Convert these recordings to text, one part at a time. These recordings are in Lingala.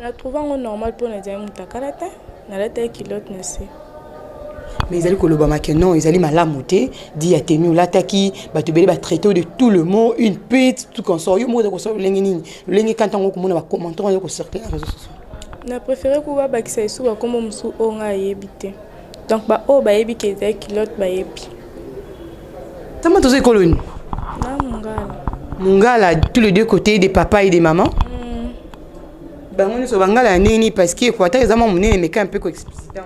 Na trouvé un normal pour les amis mutakalata. Na la taille kilote ne sait. Mais ils allaient kolobama que non, ils allaient malamuté, dit à tenu l'attaki, bah tu vas traiter de tout le monde, une pute, tout qu'on sort, yo mo de qu'on sort l'engini, l'engi quand on commence à commenter on circuler les réseaux sociaux. Na préféré qu'on va baxer sous comme on sous on a yébité. Donc bah oh bah yébi que des kilote bah yébi. Ça m'a tous colonie. Na mungala. Mungala tous les deux côtés des papas et des mamans. Bah on est sur bangala nini parce que quoi t'as vraiment mené mais un peu explicitement.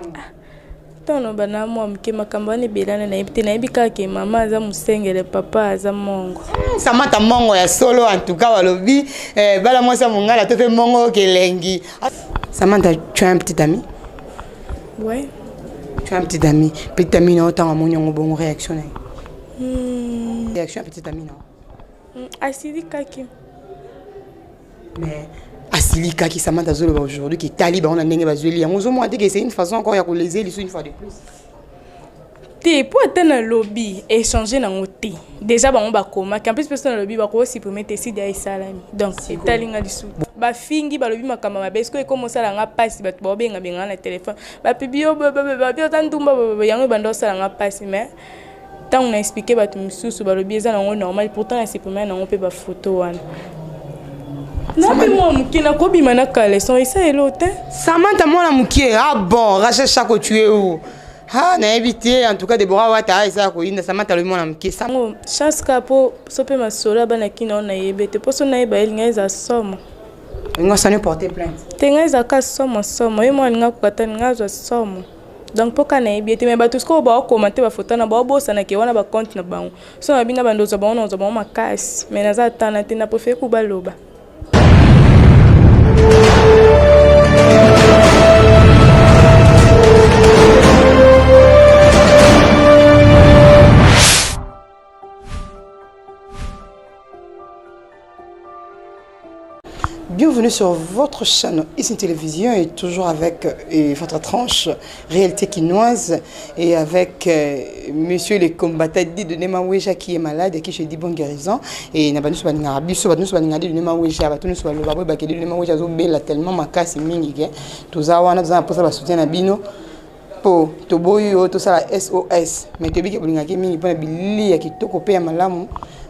Tono bana moi mke makambani belana na yebite na yebika ke mama aza musengele papa aza mongo. Ça m'a ta mongo ya solo en tout cas walobi bala moi ça mungala te fait mongo kelengi. Samantha, tu as un petit ami? Ouais. Tu as un petit ami. Petit ami, non, tant à mon yon bon réaction. Réaction, petit ami, non. Asili Kaki. Mais Asili Kaki, Samantha Zolo aujourd'hui, qui est talibé, on a n'engagé pas Zoli. On se dit que c'est une façon encore de les éliser une fois de plus. Pour atteindre le lobby, échanger dans le thé. Déjà, on va comment? Quand plus personne dans le lobby, va supprimer tes sites et salami. Donc, c'est talinga du sou. Ba fingi ba lobby makama ba besko e comme ça la nga passe ba to benga benga na téléphone. Ba pibio ba tantumba ba yango bando ça la nga passe mais tant on a expliqué ba tu mususu ba lobby ça na normal pourtant supprimer na on peut ba photo wana. Na pe moi mukina ko bima na kale son ça et l'autre. Samantha moi la mukie ah bon, rachète chaque tu es où? Ah, n'a évité en tout cas Deborah Wata et ça quoi, Samantha le moi la mukie ça. Chasse capo sope ma sola bana kina na yebete poso na yeba elinga za somo. On s'en est porté plainte. Tenga za ka somo et moi linga kukata linga za somo. Donc pour kana yebete mais ba tout ce ko ba commenter ba photo na ba bossa na ke wana ba compte na bango. So na binga bando za ba ona za ba makasi mais na za tana tena préféré ku baloba. Bienvenue sur votre chaîne ici Télévision et toujours avec votre tranche réalité quinoise et avec monsieur le combattant de Nema Weja qui est malade et qui je dis bonne guérison et n'a pas nous soit n'arabi soit nous soit n'ingadi de Nema Weja va tout nous soit le babo bakeli de Nema Weja zo bela tellement makasi mingi ke toza wana toza posa ba soutien na bino po to boyo to sala SOS mais te biki bolingaki mingi pona bili ya kitoko pe ya malamu.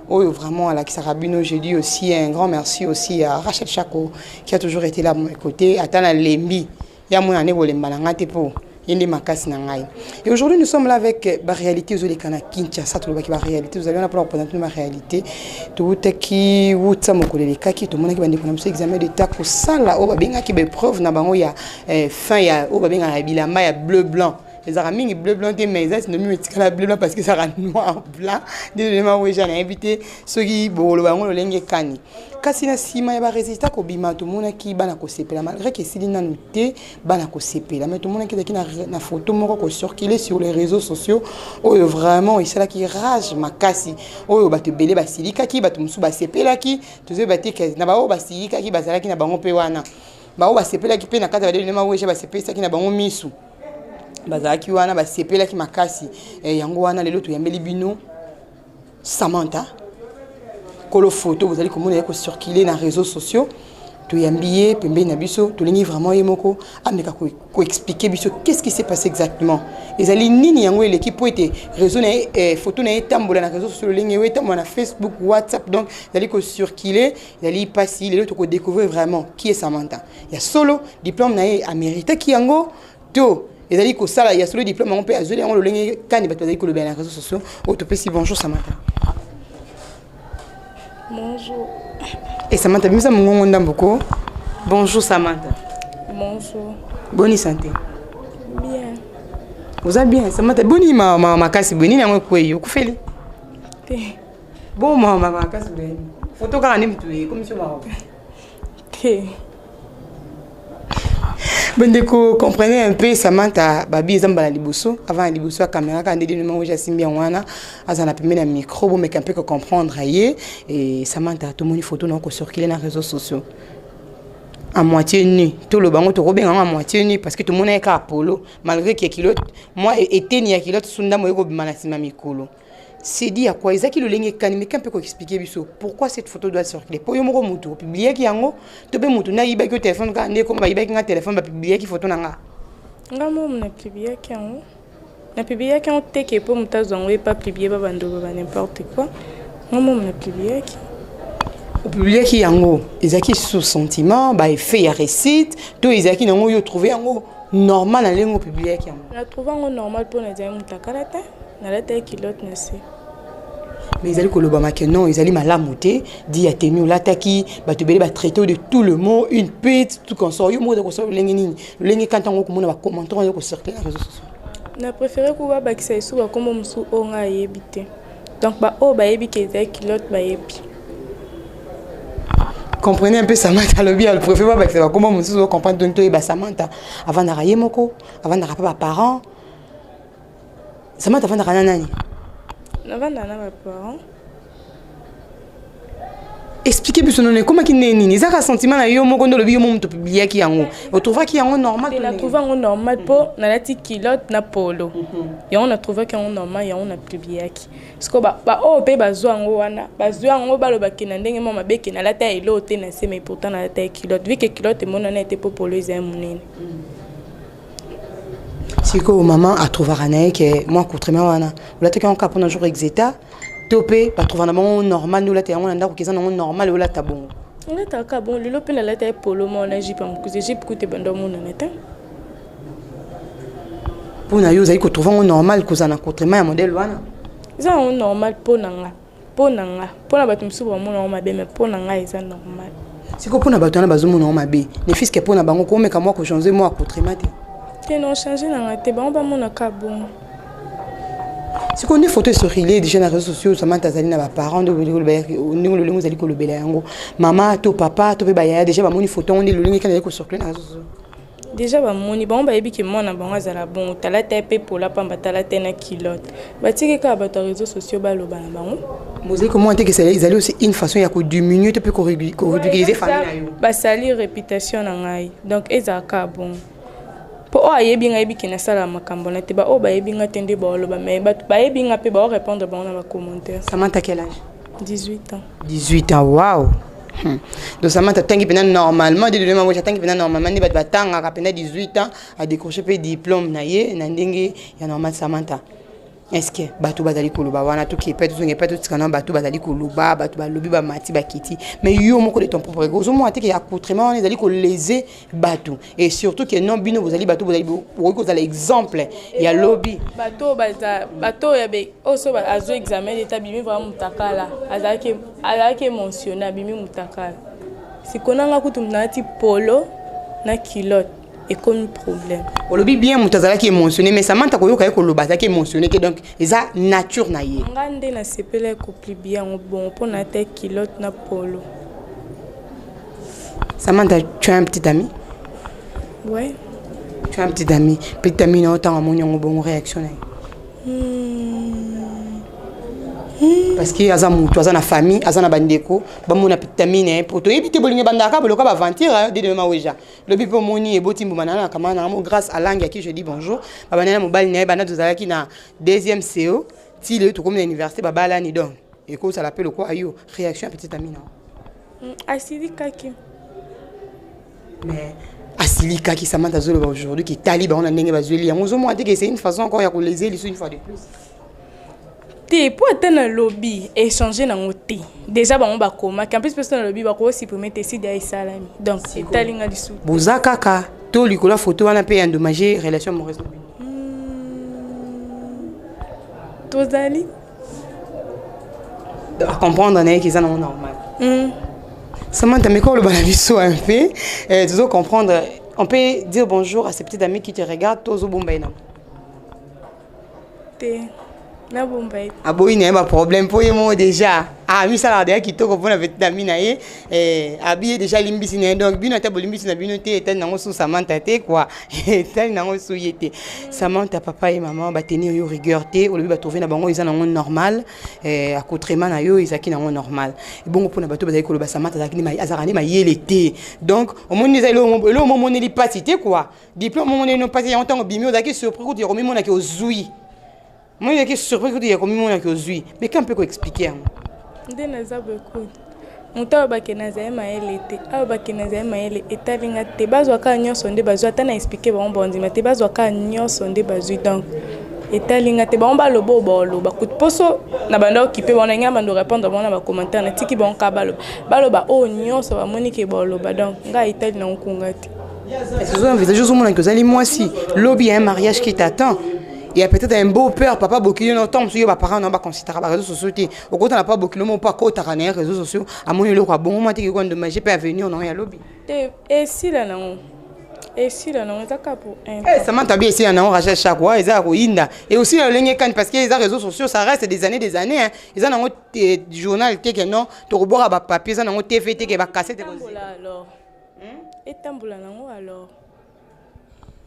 Oh, vraiment, à la Kisarabino, je dis aussi un grand merci aussi à Rachel Chako qui a toujours été là à mon côté. Attends, Lembi, il y a mon année où les malangate pour y makas nangai. Et aujourd'hui, nous sommes là avec la réalité aux Olekana Kinshasa, tout le monde réalité. Vous allez on pour représenter ma réalité. Tout qui ou tsamo koleleka qui tout le monde qui va dire qu'on a examen d'état pour ça là, oh babenga qui be preuve na bango ya fin ya oh babenga na bilamba ya bleu blanc. Les amis bleu blanc des maisons ne me mettent la bleu blanc parce que ça rend noir blanc désolé où j'ai invité ceux qui bolo bango le lenge kani kasi na sima ya ba résultat ko bima tout monde qui bana ko sepela malgré que si lina noté bana ko sepela mais tout monde qui na photo moko ko circuler sur les réseaux sociaux oh vraiment et c'est là qui rage makasi oh ba te belé ba silika ki ba to musu ba sepela ki to ze ba te na ba o ba silika ki ba zala ki na bango pe wana ba o ba sepela ki pe na kata ba de ma weje ba sepela ki na bango misu bazaki wana ba sepela ki makasi yango wana lelo to yambeli bino Samantha kolo photo vous allez comment ko circuler na réseaux sociaux to yambié pembe na biso to lingi vraiment yemoko ameka ko expliquer biso qu'est-ce qui s'est passé exactement les ali nini yango l'équipe était réseau na photo na tambola na réseaux sociaux lingi weta na Facebook WhatsApp donc allez ko circuler allez passer lelo to ko découvrir vraiment qui est Samantha il y a solo diplôme na américain qui yango to et allez que ça il y a solo diplôme on peut azuler on le lingue quand il va te dire que le bien les réseaux sociaux au te si bonjour Samantha. Bonjour. Et Samantha bien ça mon ndamboko. Bonjour Samantha. Bonjour. Bonne santé. Bien. Vous allez bien Samantha bonne ma kasi bonne na ko yo ku feli. Bon ma kasi bonne. Photo ka ni mtu comme sur Maroc. Bendeko comprenez un peu Samantha babi zambala liboso avant liboso la caméra quand ndedi numéro ja simbia wana azana pembe na micro bon mais un peu comprendre aye et Samantha tout moni photo na ko circuler na réseaux sociaux à moitié nu tout le bango to robenga à moitié nu parce que tout le monde est Apollo malgré qu'il y a kilote moi était ni ya kilote sunda mo yeko bimana sima mikolo c'est dit à quoi Ezaki le lengue kan mais quand peut expliquer biso pourquoi cette photo doit circuler pour yomoko mutu publier ki yango to be mutu na yiba ki téléphone ka ne ko ba yiba ki nga téléphone ba publier ki photo nanga ngamo na publier ki yango na publier ki on te ke pour mutazongo et pas publier ba bando ba n'importe quoi ngamo na publier ki publier ki yango Ezaki sous sentiment ba fait ya récite to Ezaki nango yo trouver yango normal na lengo publier ki yango na trouver yango normal pour na dia mutakala te na la taille kilote ne sait mais ils allaient kolobama que non ils allaient malamuté dit à tenu l'attaki ba te belé ba traiter de tout le mot une pute tout comme ça yo mo de ko so lengi nini lengi quand on ko mona ba commentaire yo ko circuler les réseaux sociaux na préféré ko ba bakisa isu ba comme musu onga yebité donc ba o ba yebi que taille kilote ba yebi comprenez un peu Samantha le bien le préféré ba bakisa ba comment musu comprendre donc to ba Samantha avant d'arayer moko avant d'araper ba parents Samantha avant d'arayer nani expliquez plus non comment qui n'est ni ça sentiment na yo moko ndo le bio mom to publier ki yango on trouve ki yango normal on a trouvé yango normal po na la ti kilote na polo ya on a trouvé ki yango normal ya on a publier ki parce que ba o pe bazwa yango wana bazwa yango ba lo ba kina ndenge mama beke na la ta elo te na se mais pourtant na la ta kilote vu que kilote mona na été po polo isa munene si ko maman a trouvé ranae que moi contrairement wana la te quand cap on a jour exeta topé pas trouver na bon normal nous la te on anda ko keza non normal ou la ta bon on est ka bon le lope la ta polo mon na jipa mkuze jipa kute bando mon na ta pour na yo zai ko trouver normal ko za na contrairement modèle wana ça on normal po nanga po na batum suba mon na mabe mais po nanga eza normal si ko po na bato na bazumu na mabe ne fils que po na bango ko me ka moi ko changer moi contrairement te non changer na te ba mon na ka bon si qu'on est photo sur les déjà les réseaux sociaux Samantha zali na ba parents de le lengo zali ko lobela yango maman to papa to be ba ya déjà ba moni photo on est le lengo quand ko circuler na réseaux sociaux déjà ba moni ba on ba yebi ke mona ba ngazala bon tala tepe pour la pamba tala tena kilote ba tiki ka ba réseaux sociaux ba loba na bango mosaique comment te que ça ils allaient aussi une façon ya ko diminuer te peut ko ridiculiser famille na yo ba sali réputation na ngai donc ezaka bon po o ayebi nga yebi kina sala makambo na te ba o ba yebi nga tende ba loba mais ba yebi nga pe ba répondre ba na ba commentaire. Samantha quel âge? 18 ans. 18 ans, waouh. Donc Samantha tangi pena normalement de demain moi tangi pena normalement ni ba batanga ka pena 18 ans a décrocher pe diplôme na ye na ndenge ya normal Samantha. Est-ce que bato bazali koloba wana to ki peut tout tikana bato bazali koloba bato ba lobi ba mati ba kiti mais yo moko de ton propre ego zo mo te ki accoutrement on ezali ko léser bato et surtout que non bino vous allez bato vous allez exemple il y a lobby bato ya be oso ba azo examen d'état bimi vraiment mutakala azaki mentionné bimi mutakala sikonanga kutu mnati polo na kilote et comme problème. On le dit bien, Moutazala qui est mentionné, mais Samantha Koyoka ko lobata qui est mentionné, que donc ça nature na yé. Ngande na sepele ko plus bien bon pour na tête kilote na polo. Samantha, tu as un petit ami? Ouais. Tu as un petit ami. Petit ami na autant amoni on bon réaction na. Parce que azamu tu azana famille azana bandeko ba mona vitamine pour to ebite bolinga bandaka boloka ba ventir de demain weja le bipo moni e botimbu manana kama na mo grâce à langue à qui je dis bonjour ba banana mobile na bana tozala ki na deuxième CO ti le to comme l'université ba bala ni donc et ko ça l'appelle quoi ayo réaction petite amie non asili kaki mais asili kaki Samantha zolo aujourd'hui qui taliba on a ndenge bazeli yango zo mo ate que c'est une façon encore ya ko léser une fois de plus. Te pour atteindre le lobby échanger na ngote déjà ba on ba koma en plus personne lobby ba ko supprimer te si dia salami donc c'est talinga disu boza kaka to likola photo wana pe endommager relation amoureuse tozali à comprendre na que ça non normal Samantha mais quand le balabiso un peu tu dois comprendre on peut dire bonjour à ces petits amis qui te regardent tozo bombaina te na bombay aboyi na ba problème pour moi déjà ah mi sala de qui to ko pona vitamine na habillé déjà limbisi na donc bino ta bolimbisi na bino te etal nango sous Samantha te quoi etal nango sous yete Samantha papa et maman ba tenir yo rigueur te au lieu ba trouver na bango ils nango normal accoutrement na yo izaki nango normal et bon pona bato bazali ko ba Samantha zakini ma azarani ma yele te donc au monde ils lo moment ne li pas cité quoi diplôme moment ne pas y entendre bimio zaki surpris ko dire mi mona ke ozui Moi, il y a qui surpris que tu as commis mon accusé. Mais quand peut expliquer? Ndé naza beaucoup. Muta ba kenaza ema elete. Aba ba kenaza ema ele etalinga te bazwa ka nyonso nde bazwa ta na expliquer ba mbondi ma te bazwa ka nyonso nde bazwi donc etalinga te ba mba lobo ba coup de poso na banda occupé ba na ngamba ndo répondre ba na ba commentaire na tiki ba nka baloba o nyonso ba monike ba loba donc nga etali na nkunga te. Est-ce que vous avez juste au monde que vous allez moi si lobby un mariage qui t'attend? Il y a peut-être un beau-père, papa beaucoup de temps, parce que les parents n'ont pas considéré les réseaux sociaux. Au côté, on n'a pas beaucoup de temps, pas côté les réseaux sociaux. À mon niveau, bon moment, tu es de j'ai pas venir, on a lobby. Et si là non, et si là non, ça pour un. Ça m'a bien ici, on a rachète chaque fois, ils ont inda. Et aussi le ligne quand parce que les réseaux sociaux, ça reste des années. Ils ont un journal qui est non, tu rebois à papier, ils ont un TV qui est cassé. Alors. Et tamboula non alors.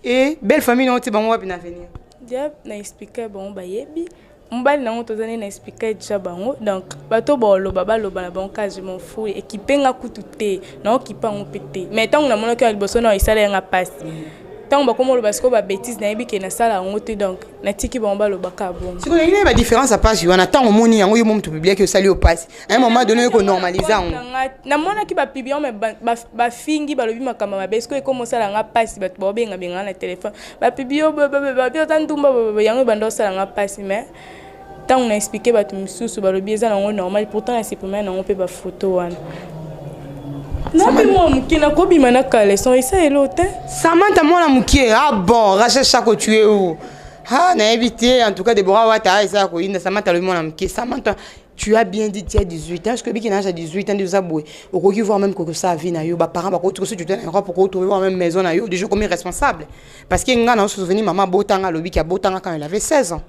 Et belle famille, non, tu vas moi bien venir. Diab na expliquer bon ba yebi mbali na ngoto zane na expliquer déjà bango donc bato boloba na bon cas je m'en fous équipé nga kututé na okipa on pété mais tant na mono ka liboso na isala nga passe tant ba komo lo parce que ba bêtise na yebi ke na sala ngoto donc na tiki bon baloba ka bon si il y a une différence à passe on attend au moni yango yo mom to publier que sali au passe à un moment donné ko normaliser na mona ki ba publier mais ba fingi ba lobi makama ba parce que comme ça la nga passe ba to benga benga na téléphone ba publier ba tandumba yango bando sala nga passe mais tant on a expliqué ba to misusu ba lobi za na normal pourtant c'est pour moi na on peut ba photo wana non mais moi mukina ko bima na kale son isa elote Samantha moi la mukie ah bon Rachel chaque tu es où ah n'a évité en tout cas Deborah Wata ça ko inda Samantha le moi la mukie Samantha tu as bien dit tu as 18 ans, je que biki n'a 18 ans de zaboué au qui voir même que ça vie na yo ba parents ba ko tu tu en Europe pour trouver même maison na yo déjà comme responsable parce que nga na se souvenir maman botanga lobi ki a botanga quand elle avait 16 ans.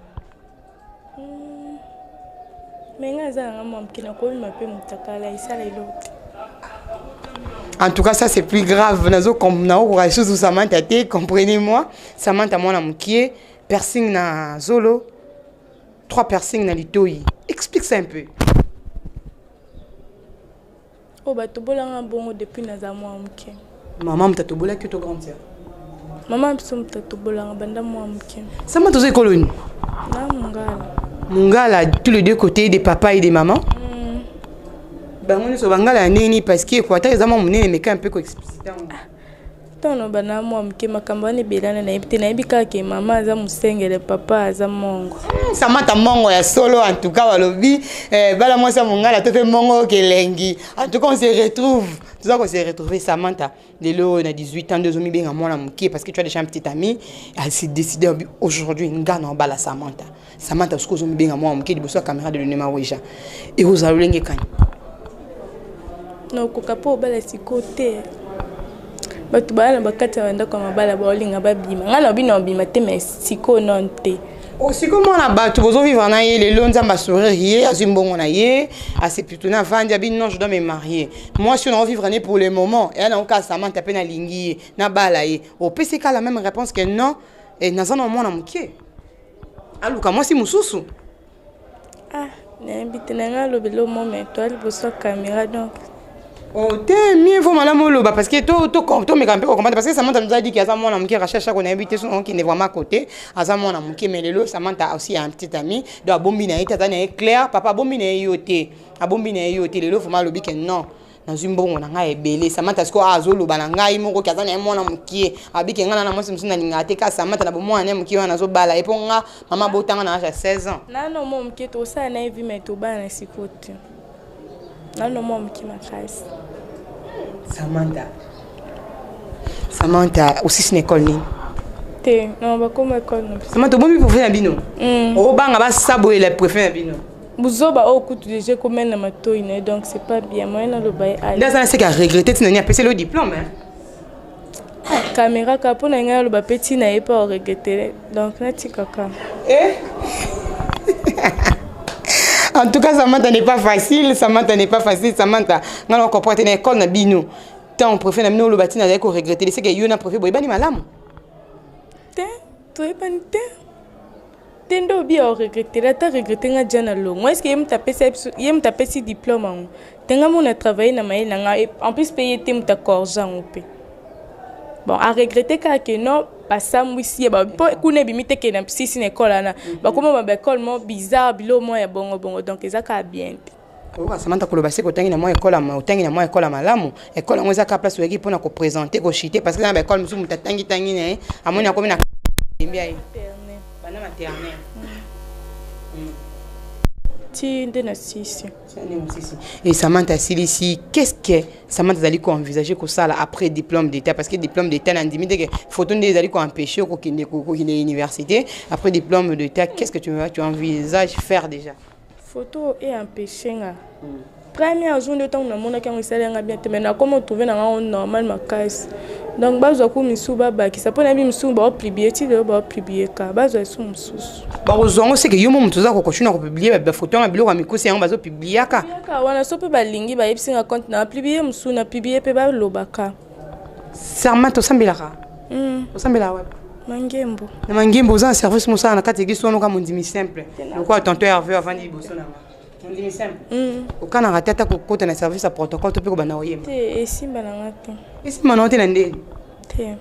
Mais nga za nga mom kina ko bima pe mutakala isa elote. En tout cas, ça c'est plus grave. Nazo comme na ko chose où Samantha té, comprenez-moi. Samantha moi na mukie, piercing na zolo, 3 piercing na litoi. Explique ça un peu. Oh ba to bolanga bongo depuis na za moi mukie. Maman mta to bola que to grande sœur. Maman mta to bolanga banda moi mukie. Samantha zo colonie. Na mungala. Mungala tous les deux côtés des papas et des mamans. Bango so bangala nini parce que quoi ta zama munene mais un peu ko expliciter. Tono bana moi mukie makambani belana na ibite na ibika ke mama za musengele papa za mongo. Samantha mongo ya solo en tout cas walobi bala moi ça mungala to fait mongo kelengi. En tout cas on se retrouve. Tout ça qu'on s'est retrouvé Samantha Lelo on a 18 ans deux hommes bien à moi la mukie parce que tu as déjà un petit ami elle s'est décidé aujourd'hui une gana en bala Samantha ce que zomi bien à moi mukie de bosso caméra de l'unema weja et vous allez ngé kan. Non kokapo bala sikote batu bala bakata wanda kwa mabala baolinga babima ngana bino bima te mais siko non te aussi comment na batu bozo vivre na ye les lonza ma sourire azimbongo na ye assez plutôt na vandi abi non je dois me marier moi si on va vivre pour le moment et là on cas Samantha pe na lingi na bala ye au PCK la même réponse que non et nazana mo na mukie aluka moi si mususu ah na mbite na ngalo belo mo mais toi boso caméra donc. Oh, t'es mieux vaut madame Oloba parce que tu me campé comprendre parce que Samantha nous a dit qu'il y a ça mon ami qui recherche chaque on a invité son qui n'est vraiment à côté à ça mon ami qui mais le Samantha aussi un petit ami de bombi na ita na clair papa bombi na yoté a bombi na yoté le faut mal lobi que non dans une bonne on a ebelé Samantha ce ko azolo ba na ngai moko kaza na mon ami qui abiki ngana na mosi musina ngate ka Samantha na bomo ane mki wana zo bala et ponga maman botanga na 16 ans nano mo mki to sa na evi mais to ba na sikote nano mo mki makasi Samantha aussi c'est une école ni te non ba comme école non Samantha bon pour faire bino o banga ba sabo il préfère bino buzoba o kutu déjà comme na matoine donc c'est pas bien moi na lo bay ali dans ça c'est qu'à regretter tu n'as pas passé le diplôme hein caméra kapo na ngalo ba petit na e pas regretter donc na tikaka en tout cas Samantha n'est pas facile Samantha ngalo ko porter na école na bino tant on préfère na bino lo bati na ko regretter c'est que yo na préfère boy bani malamu te to e ban te tendo bi o regretter la ta regretter nga jana lo moi est-ce que yem taper si diplôme tenga mon a travailler na mai na nga en plus payer te muta corjan ope bon a regretter que non basambwisi ba po kuna bimite ke na sisi na école na ba koma ba école mo bizarre bilo mo ya bongo bongo donc ezaka bien Samantha Kolobase ko tangi na mo école ma otangi na mo école malamu école ngo ezaka place weki pona ko présenter ko chiter parce que na ba école musu mutatangi tangi ne amoni akomi na mbia yi bana maternelle ti ndena sisi et Samantha Silisi qu'est-ce que Samantha zali ko envisager ko sala après diplôme d'état parce que diplôme d'état na ndimi que photo ndé zali ko empêcher ko kinde université après diplôme d'état qu'est-ce que tu envisages faire déjà photo et empêcher nga première jour de temps na mona quand il s'allait bien mais na comment trouver na normal ma case donc bazo ko misu baba qui ça pona bi misu ba publier ti ba publier ka bazo su misu ba ozongo c'est que yo mo mutuza ko koshuna ko publier ba photo na biloko mikosi yango bazo publier ka wana so pe ba lingi ba yipsi nga compte na publier misu na publier pe ba lobaka serment to sambilaka osambela web mangembo na mangembo za service musa na kati giso no ka mundimi simple pourquoi tonton Hervé avant di boso na mundimi simple okana ratata ko kota na service à protocole to pe ko bana oyema te esimba na ngate esimba na ngate na ndeni te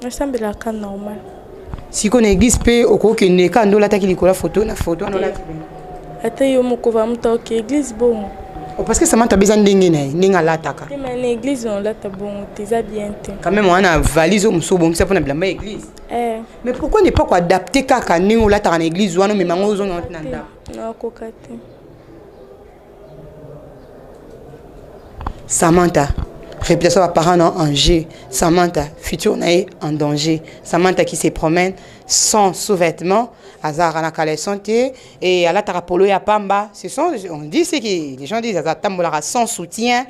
na sambela ka normal siko na église pe okokende ka ndola taki likola photo na photo no lati ata yo moko va muta ok église bon parce que Samantha besoin ndenge na ndenge alataka te mais l'église on lata bon teza bien te quand même on a valise au muso bon ça pour na bilamba église mais pourquoi ne pas ko adapter kaka ndenge olataka na église wana mais mango zo na ndanda na kokate Samantha réputation de parents en jeu. Samantha futur naïe en danger. Samantha qui se promène sans sous-vêtements, hasard à la santé et à la tarapolo et à Pamba. Ce sont, on dit c'est que les gens disent sans soutien,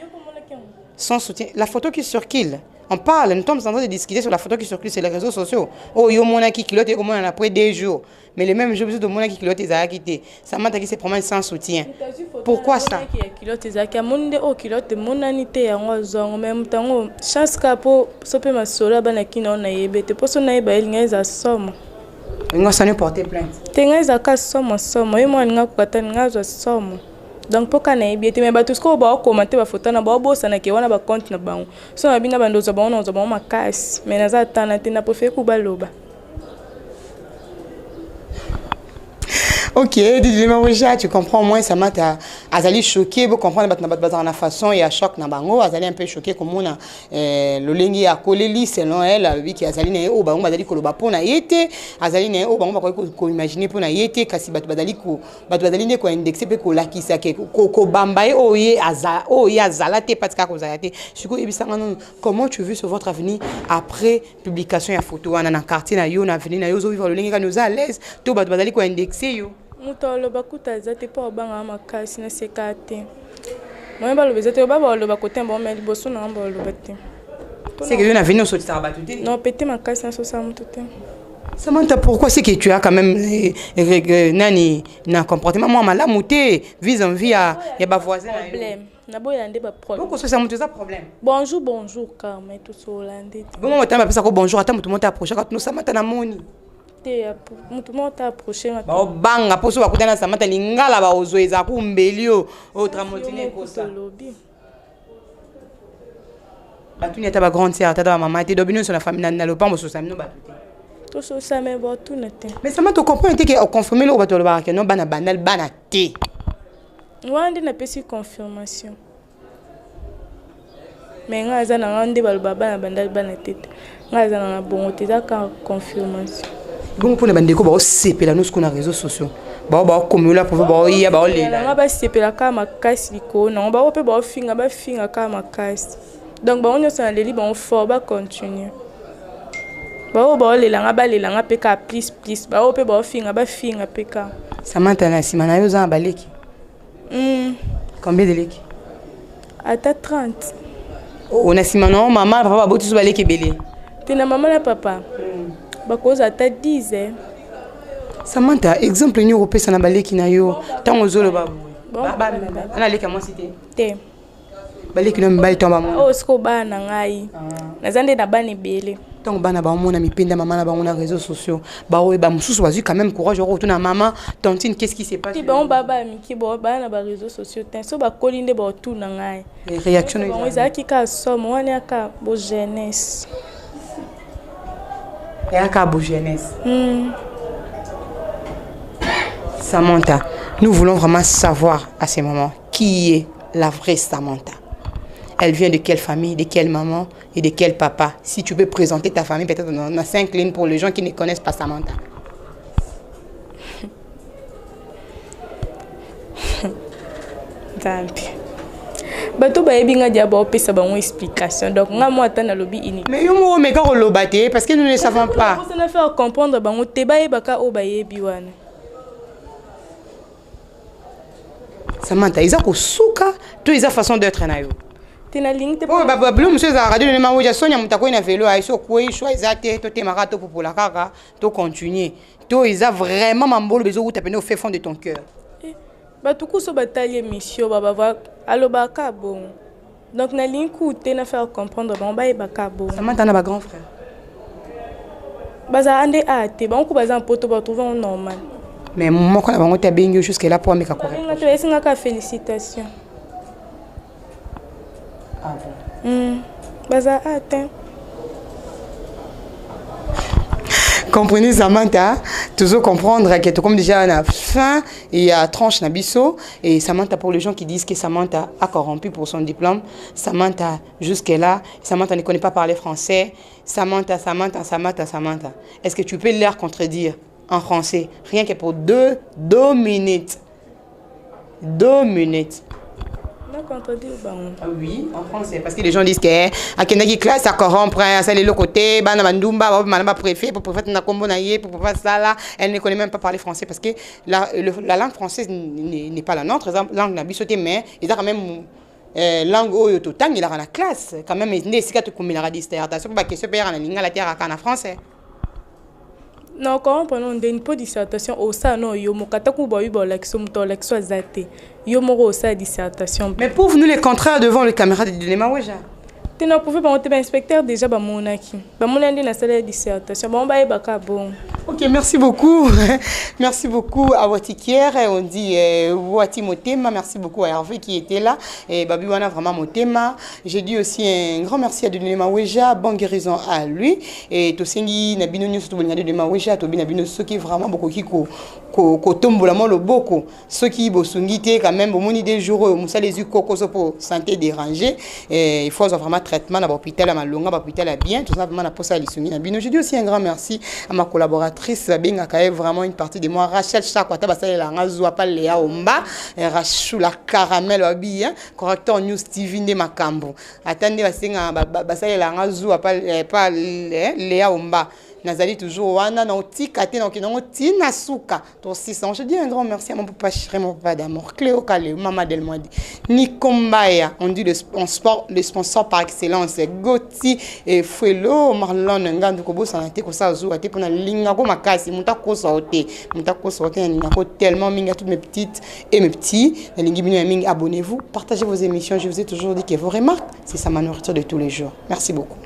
sans soutien. La photo qui circule. On parle, nous sommes en train de discuter sur la photo qui circule sur les réseaux sociaux. Oh, yo mona qui kilote et comment on après 2 jours. Mais les mêmes jours, de mona qui kilote et quitté. Samantha qui se promène sans soutien. Pourquoi ça? Kilote zaki monde o kilote monanité ya ngozongo même tango chance kapo sope masola bana kina na yebete poso na yeba elinga za somo. Ngo sane porter plainte. Tenga za ka somo yo mwana ngakata ngazo somo. Donc poka na yebete mais ba tout ce ko ba commenter ba photo na ba bosa na ke wana ba compte na bango. So na bina bando za ba makasi mais na za tana tena po fe ku baloba. Ok, tu comprends au moins Samantha azali choqué, vous comprenez la façon et à choc na bango, azali un peu choqué comme on a le lengi a collé selon elle, lui qui azali na o bango bazali koloba pona yete, azali na o bango ba ko imaginer pona yete kasi batu bazali ne ko indexer pe ko lakisa ke ko bambaye o ye azalate patika ko zalate. Siko ebisanga non, comment tu veux sur votre avenir après publication ya photo wana na quartier na yo na avenir na yo zo vivre le lengi ka nous à l'aise, to batu bazali ko indexer yo. Mutolo bakuta zate pa obanga makasi na sekate. Moi ba lobezate ba loba kote mba meli boso na mba lobate. C'est que yo na venir sur le sabatute. Non, pété makasi na so sa mutute. Samantha, pourquoi c'est que tu as quand même nani na comportement moi malamu te vis-à-vis ya ba voisin problème. Na boya ndé ba problème. Pourquoi ça mutu ça problème? Bonjour car mais tout so holandais. Bon moi tamba pesa ko bonjour ata mutu monta approcher quand nous Samantha na moni. Mutu monta approcher na. Ba banga poso ba kutana Samantha lingala ba ozoeza ku mbelio o tramotine ko ça. Batuni ata ba grande sœur ata ba maman te dobino sur la famille na lopambo so samino batute. Tout ça mais bon tout n'était. Mais Samantha tu comprends que confirmer le bato ba que non bana banal bana te. Wande na pesi confirmation. Mais ngaza na ngande balbaba na bandal bana tete. Ngaza na bongo te za confirmation. Bon pour les bandeko ba sepela nous sur les réseaux sociaux. Ba comme là pour ba iya ba le. Na ba sepela ka makasi liko na ba pe ba finga ka makasi. Donc ba on se na leli ba on fort ba continuer. Ba le langa ba le langa peka please ba pe ba finga peka. Samantha na simana yo za baleki. Combien de leki? Ata 30. On a simana maman papa ba botu so baleki belé. Tina maman na papa. Ba cause ata 10. Samantha exemple ni européen sana baleki na yo tango zolo ba. Ana leki moi cité. Te. Baleki no mbali tomba mo. Oh siko bana ngai. Nazande na bani bele. Tant bana ba mona mipenda maman na ba on a réseaux sociaux ba o ba mususu wazu quand même courage retourner maman tantine qu'est-ce qui s'est passé ti ba baba miki bo ba na ba réseaux sociaux ten so ba kolinde ba tout na ngai réaction on ezaki ka somme wana ka bo jeunesse Et à Cabo Jeunesse. Samantha, nous voulons vraiment savoir à ce moment qui est la vraie Samantha. Elle vient de quelle famille, de quelle maman et de quel papa. Si tu peux présenter ta famille, peut-être on a 5 lignes pour les gens qui ne connaissent pas Samantha. Bato ba ebinga diabo opesa ba explication donc nga moi tana lobby ini mais yo mo meka ko lobate parce que nous ne savons pas on a faire comprendre bango te ba ebaka o ba yebi wana Samantha isa ko suka to isa façon d'être na yo tena ligne te oh ba blum monsieur za radio ne ma woja sonya mutako ina velo ai so ko choix ezate to te marato pour la kaka to continuer to isa vraiment mambolo bezo uta pene au fait fond de ton cœur. Bato kuso batali émission baba alobaka bon donc na ligne te na faire comprendre bon ba ebaka bon Samantha na ba grand frère baza ande ate ba ko baza en poto ba trouver un normal mais moko na bango te bengi jusque là pour ameka correct nga te esinga ka félicitations ah bon baza ate. Comprenez Samantha, toujours comprendre que comme déjà à la fin, il y a tranche Nabiso et Samantha pour les gens qui disent que Samantha a corrompu pour son diplôme. Samantha jusque-là, Samantha ne connaît pas parler français. Samantha. Est-ce que tu peux leur contredire en français? Rien que pour 2 minutes. 2 minutes. Ah oui, en français. Parce que les gens disent que à Kenaki classe, ça corrompt, ça les côté, Banamandumba, Manaba préfet, pour faire na combo naïe, pour faire ça là. Elle ne connaît même pas parler français parce que la langue française n'est pas la nôtre. La langue n'a pas mais ils ont quand même langue au total, il a la classe. Quand même, il n'est pas comme il a dissertation, parce que ce pays a la terre en français. Non, quand on a une dissertation au sein, non, yo mokataku ba yuba l'action to l'action zate. Yo moro au sein dissertation. Mais prouve-nous les contraires devant les caméras de Nema Weja. Tu n'as pas pu inspecteur déjà ba monaki. Ba monandi na salle de dissertation. Bon ba ebaka bon. Ok, merci beaucoup. Merci beaucoup à Watikière. On dit Wati Motema. Merci beaucoup à Hervé qui était là. Et Babi Wana vraiment Motema. J'ai dit aussi un grand merci à Nema Weja. Bonne guérison à lui. Et Tosengi Nabino Nyos Tobina de Nema Weja. Tobina Bino Soki vraiment beaucoup qui ko tombo la molo boko. Ceux qui bosungite quand même bon des jours Moussa les yeux coco pour santé dérangée. Et il faut vraiment traitement à l'hôpital à Malonga, à l'hôpital à bien. Tout simplement à posa Lisungi Nabino. J'ai dit aussi un grand merci à ma collaboratrice. Benga kaye vraiment une partie de moi Rachel Chakwata basale la ngazo pa Léa Omba Rachou la caramel obi hein correcteur news TV de Makambo attendez basenga basale la ngazo pa Léa Omba nazali toujours wana na otika te na kinongo tina suka to 600 je dis un grand merci à mon papa chéri mon papa d'amour Cléo Kale maman Delmondi Nikombaya on dit le sponsor par excellence Goti et Fuelo Marlon Ngandu ko bosa na te ko sa zo ate pona linga ko makasi mutako sauté n'ako tellement minga toutes mes petites et mes petits na lingi bino mingi abonnez-vous partagez vos émissions je vous ai toujours dit que vos remarques c'est ça ma nourriture de tous les jours merci beaucoup.